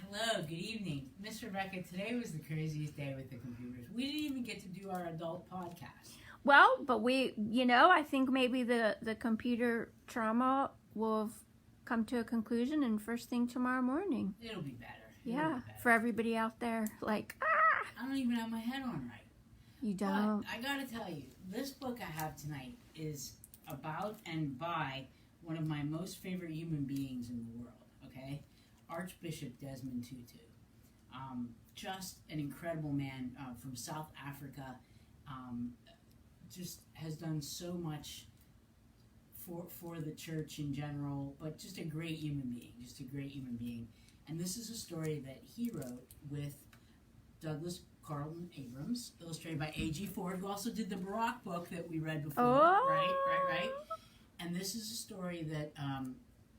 Hello, good evening. Miss Rebecca, today was the craziest day with the computers. We didn't even get to do our adult podcast. Well, but I think maybe the computer trauma will come to a conclusion and first thing tomorrow morning. It'll be better. For everybody out there, like, I don't even have my head on right. You don't? But I gotta tell you, this book I have tonight is about and by one of my most favorite human beings in the world, okay? Archbishop Desmond Tutu. Just an incredible man from South Africa. Just has done so much for the church in general, but just a great human being. And this is a story that he wrote with Douglas Carlton Abrams, illustrated by A.G. Ford, who also did the Barack book that we read before. Oh. Right. And this is a story that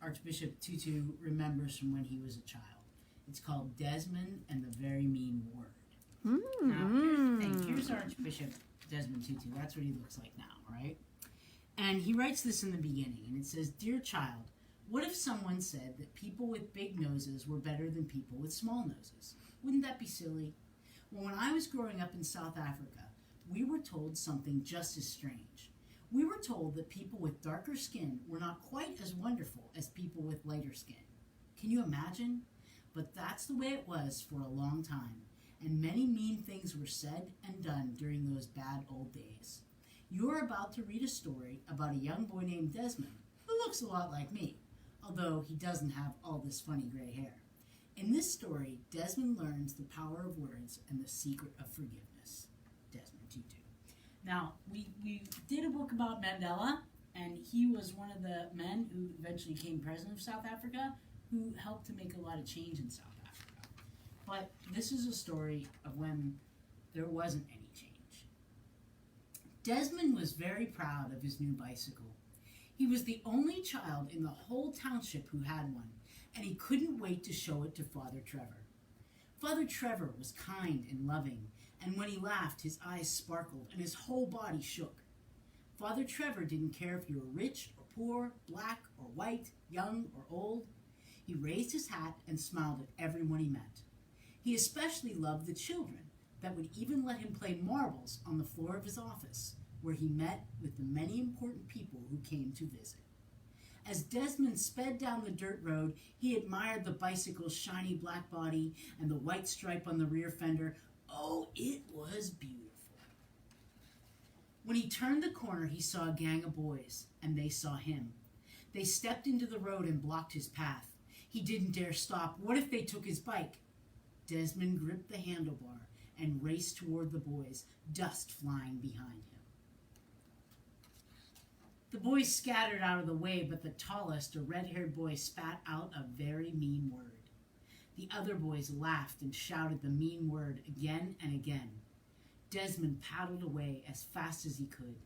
Archbishop Tutu remembers from when he was a child. It's called Desmond and the Very Mean Word. Now, here's the thing. Here's Archbishop Desmond Tutu. That's what he looks like now, right? And he writes this in the beginning, and it says, "Dear child, what if someone said that people with big noses were better than people with small noses? Wouldn't that be silly? Well, when I was growing up in South Africa, we were told something just as strange. We were told that people with darker skin were not quite as wonderful as people with lighter skin. Can you imagine? But that's the way it was for a long time, and many mean things were said and done during those bad old days. You're about to read a story about a young boy named Desmond, who looks a lot like me, although he doesn't have all this funny gray hair. In this story, Desmond learns the power of words and the secret of forgiveness." Desmond Tutu. Now, we did a book about Mandela, and he was one of the men who eventually became president of South Africa, who helped to make a lot of change in South Africa. But this is a story of when there wasn't any change. Desmond was very proud of his new bicycle. He was the only child in the whole township who had one, and he couldn't wait to show it to Father Trevor. Father Trevor was kind and loving, and when he laughed, his eyes sparkled and his whole body shook. Father Trevor didn't care if you were rich or poor, black or white, young or old. He raised his hat and smiled at everyone he met. He especially loved the children that would even let him play marbles on the floor of his office, where he met with the many important people who came to visit. As Desmond sped down the dirt road, he admired the bicycle's shiny black body and the white stripe on the rear fender. Oh, it was beautiful. When he turned the corner, he saw a gang of boys, and they saw him. They stepped into the road and blocked his path. He didn't dare stop. What if they took his bike? Desmond gripped the handlebar and raced toward the boys, dust flying behind him. The boys scattered out of the way, but the tallest, a red-haired boy, spat out a very mean word. The other boys laughed and shouted the mean word again and again. Desmond paddled away as fast as he could.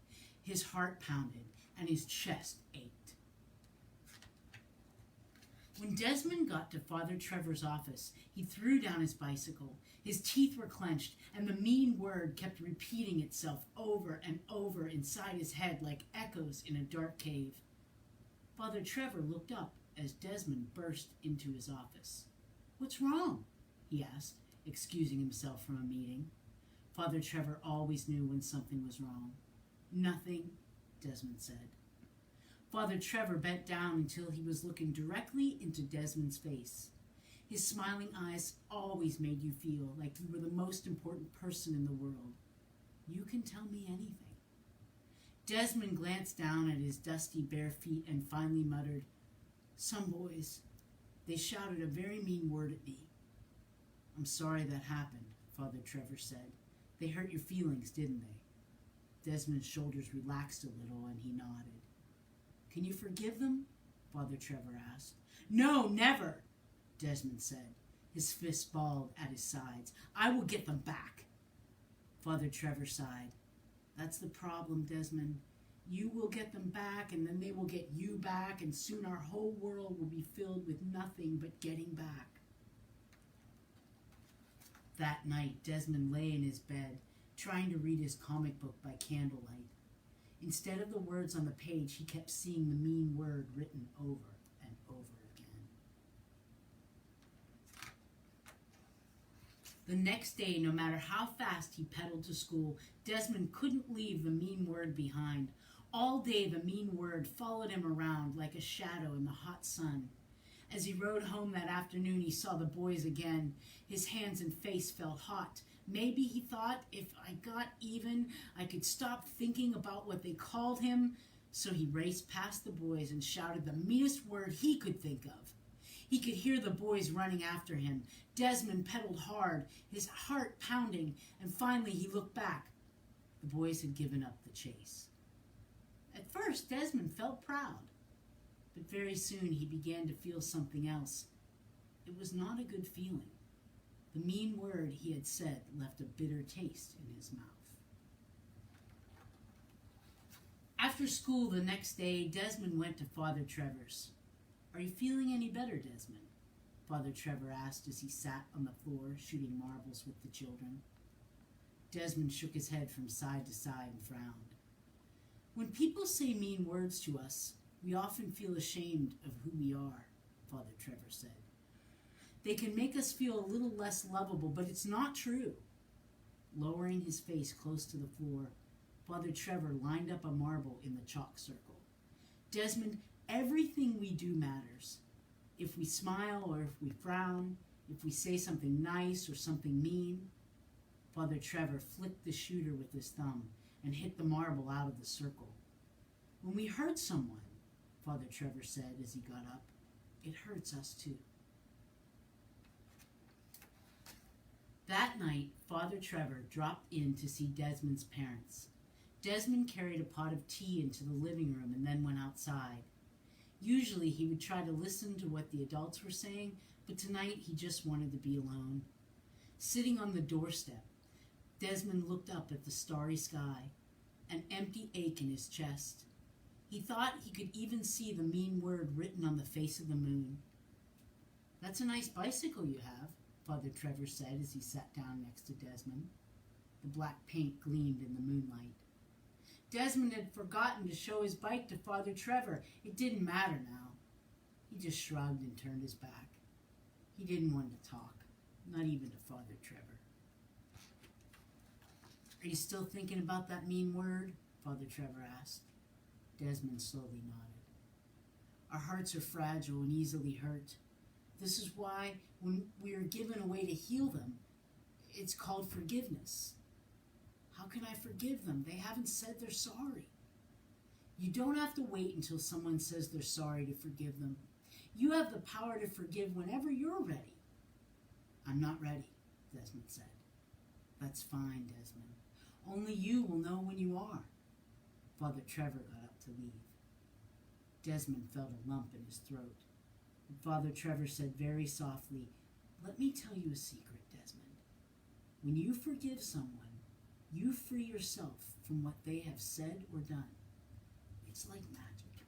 His heart pounded and his chest ached. When Desmond got to Father Trevor's office, he threw down his bicycle. His teeth were clenched, and the mean word kept repeating itself over and over inside his head like echoes in a dark cave. Father Trevor looked up as Desmond burst into his office. "What's wrong?" he asked, excusing himself from a meeting. Father Trevor always knew when something was wrong. "Nothing," Desmond said. Father Trevor bent down until he was looking directly into Desmond's face. His smiling eyes always made you feel like you were the most important person in the world. "You can tell me anything." Desmond glanced down at his dusty bare feet and finally muttered, "Some boys, they shouted a very mean word at me." "I'm sorry that happened," Father Trevor said. "They hurt your feelings, didn't they?" Desmond's shoulders relaxed a little and he nodded. "Can you forgive them?" Father Trevor asked. "No, never," Desmond said, his fists balled at his sides. "I will get them back." Father Trevor sighed. "That's the problem, Desmond. You will get them back, and then they will get you back, and soon our whole world will be filled with nothing but getting back." That night, Desmond lay in his bed, trying to read his comic book by candlelight. Instead of the words on the page, he kept seeing the mean word written over and over again. The next day, no matter how fast he pedaled to school, Desmond couldn't leave the mean word behind. All day the mean word followed him around like a shadow in the hot sun. As he rode home that afternoon, he saw the boys again. His hands and face felt hot. Maybe, he thought, if I got even, I could stop thinking about what they called him. So he raced past the boys and shouted the meanest word he could think of. He could hear the boys running after him. Desmond pedaled hard, his heart pounding, and finally he looked back. The boys had given up the chase. At first, Desmond felt proud, but very soon he began to feel something else. It was not a good feeling. The mean word he had said left a bitter taste in his mouth. After school the next day, Desmond went to Father Trevor's. "Are you feeling any better, Desmond?" Father Trevor asked as he sat on the floor shooting marbles with the children. Desmond shook his head from side to side and frowned. "When people say mean words to us, we often feel ashamed of who we are," Father Trevor said. "They can make us feel a little less lovable, but it's not true." Lowering his face close to the floor, Father Trevor lined up a marble in the chalk circle. "Desmond, everything we do matters. If we smile or if we frown, if we say something nice or something mean." Father Trevor flicked the shooter with his thumb and hit the marble out of the circle. "When we hurt someone," Father Trevor said as he got up, "it hurts us too." That night, Father Trevor dropped in to see Desmond's parents. Desmond carried a pot of tea into the living room and then went outside. Usually he would try to listen to what the adults were saying, but tonight he just wanted to be alone. Sitting on the doorstep, Desmond looked up at the starry sky, an empty ache in his chest. He thought he could even see the mean word written on the face of the moon. "That's a nice bicycle you have," Father Trevor said as he sat down next to Desmond. The black paint gleamed in the moonlight. Desmond had forgotten to show his bike to Father Trevor. It didn't matter now. He just shrugged and turned his back. He didn't want to talk, not even to Father Trevor. "Are you still thinking about that mean word?" Father Trevor asked. Desmond slowly nodded. "Our hearts are fragile and easily hurt. This is why, when we are given a way to heal them, it's called forgiveness. How can I forgive them? They haven't said they're sorry." "You don't have to wait until someone says they're sorry to forgive them. You have the power to forgive whenever you're ready." "I'm not ready," Desmond said. "That's fine, Desmond. Only you will know when you are." Father Trevor got up to leave. Desmond felt a lump in his throat. And Father Trevor said very softly, "Let me tell you a secret, Desmond. When you forgive someone, you free yourself from what they have said or done. It's like magic."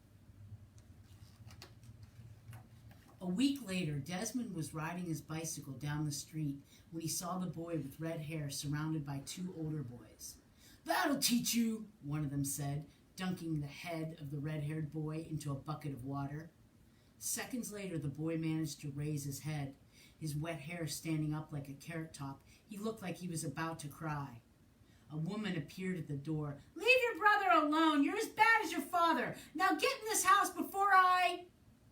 A week later, Desmond was riding his bicycle down the street when he saw the boy with red hair surrounded by two older boys. "That'll teach you," one of them said, dunking the head of the red-haired boy into a bucket of water. Seconds later, the boy managed to raise his head, his wet hair standing up like a carrot top. He looked like he was about to cry. A woman appeared at the door. "Leave your brother alone. You're as bad as your father. Now get in this house before I—"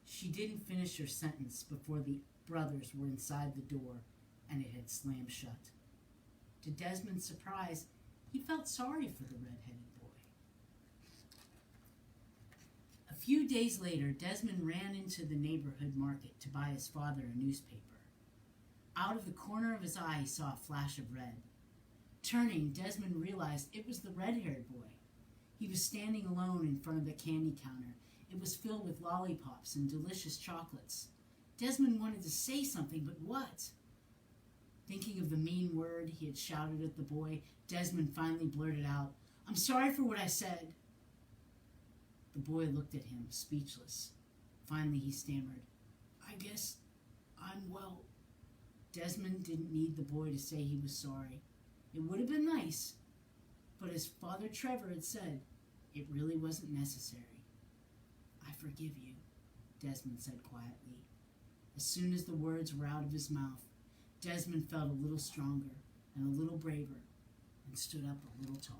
She didn't finish her sentence before the brothers were inside the door and it had slammed shut. To Desmond's surprise, he felt sorry for the red-headed boy. A few days later, Desmond ran into the neighborhood market to buy his father a newspaper. Out of the corner of his eye, he saw a flash of red. Turning, Desmond realized it was the red-haired boy. He was standing alone in front of the candy counter. It was filled with lollipops and delicious chocolates. Desmond wanted to say something, but what? Thinking of the mean word he had shouted at the boy, Desmond finally blurted out, "I'm sorry for what I said." The boy looked at him, speechless. Finally he stammered, "I guess I'm well." Desmond didn't need the boy to say he was sorry. It would have been nice, but as Father Trevor had said, it really wasn't necessary. "I forgive you," Desmond said quietly. As soon as the words were out of his mouth, Desmond felt a little stronger and a little braver and stood up a little taller.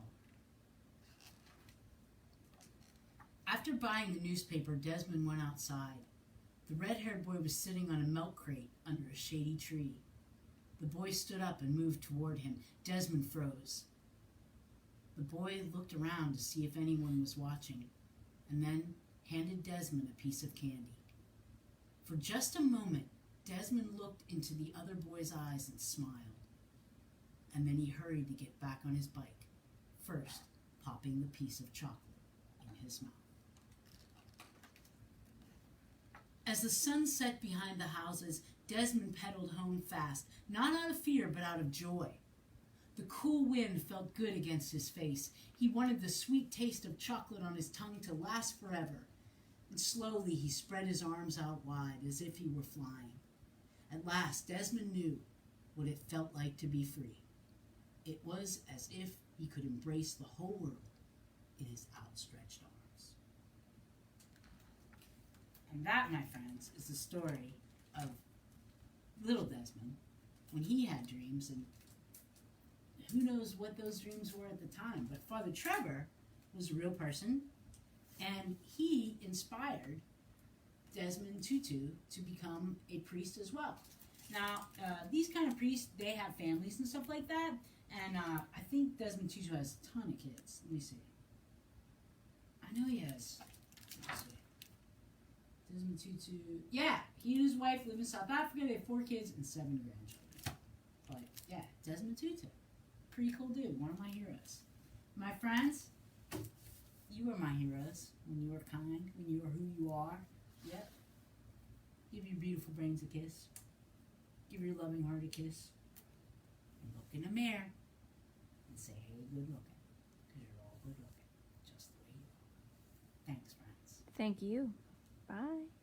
After buying the newspaper, Desmond went outside. The red-haired boy was sitting on a milk crate under a shady tree. The boy stood up and moved toward him. Desmond froze. The boy looked around to see if anyone was watching, and then handed Desmond a piece of candy. For just a moment, Desmond looked into the other boy's eyes and smiled. And then he hurried to get back on his bike, first popping the piece of chocolate in his mouth. As the sun set behind the houses, Desmond pedaled home fast, not out of fear, but out of joy. The cool wind felt good against his face. He wanted the sweet taste of chocolate on his tongue to last forever. And slowly he spread his arms out wide as if he were flying. At last, Desmond knew what it felt like to be free. It was as if he could embrace the whole world in his outstretched arms. And that, my friends, is the story of little Desmond when he had dreams, and who knows what those dreams were at the time. But Father Trevor was a real person, and he inspired Desmond Tutu to become a priest as well. Now, these kind of priests, they have families and stuff like that, and I think Desmond Tutu has a ton of kids. Let me see. I know he has. Let's see. Desmond Tutu. Yeah, he and his wife live in South Africa. They have 4 kids and 7 grandchildren. But yeah, Desmond Tutu. Pretty cool dude. One of my heroes. My friends, you are my heroes when you are kind, when you are who you are. Yep. Give your beautiful brains a kiss. Give your loving heart a kiss. And look in a mirror and say, hey, good looking. Because you're all good looking. Just the way you are. Thanks, friends. Thank you. Bye.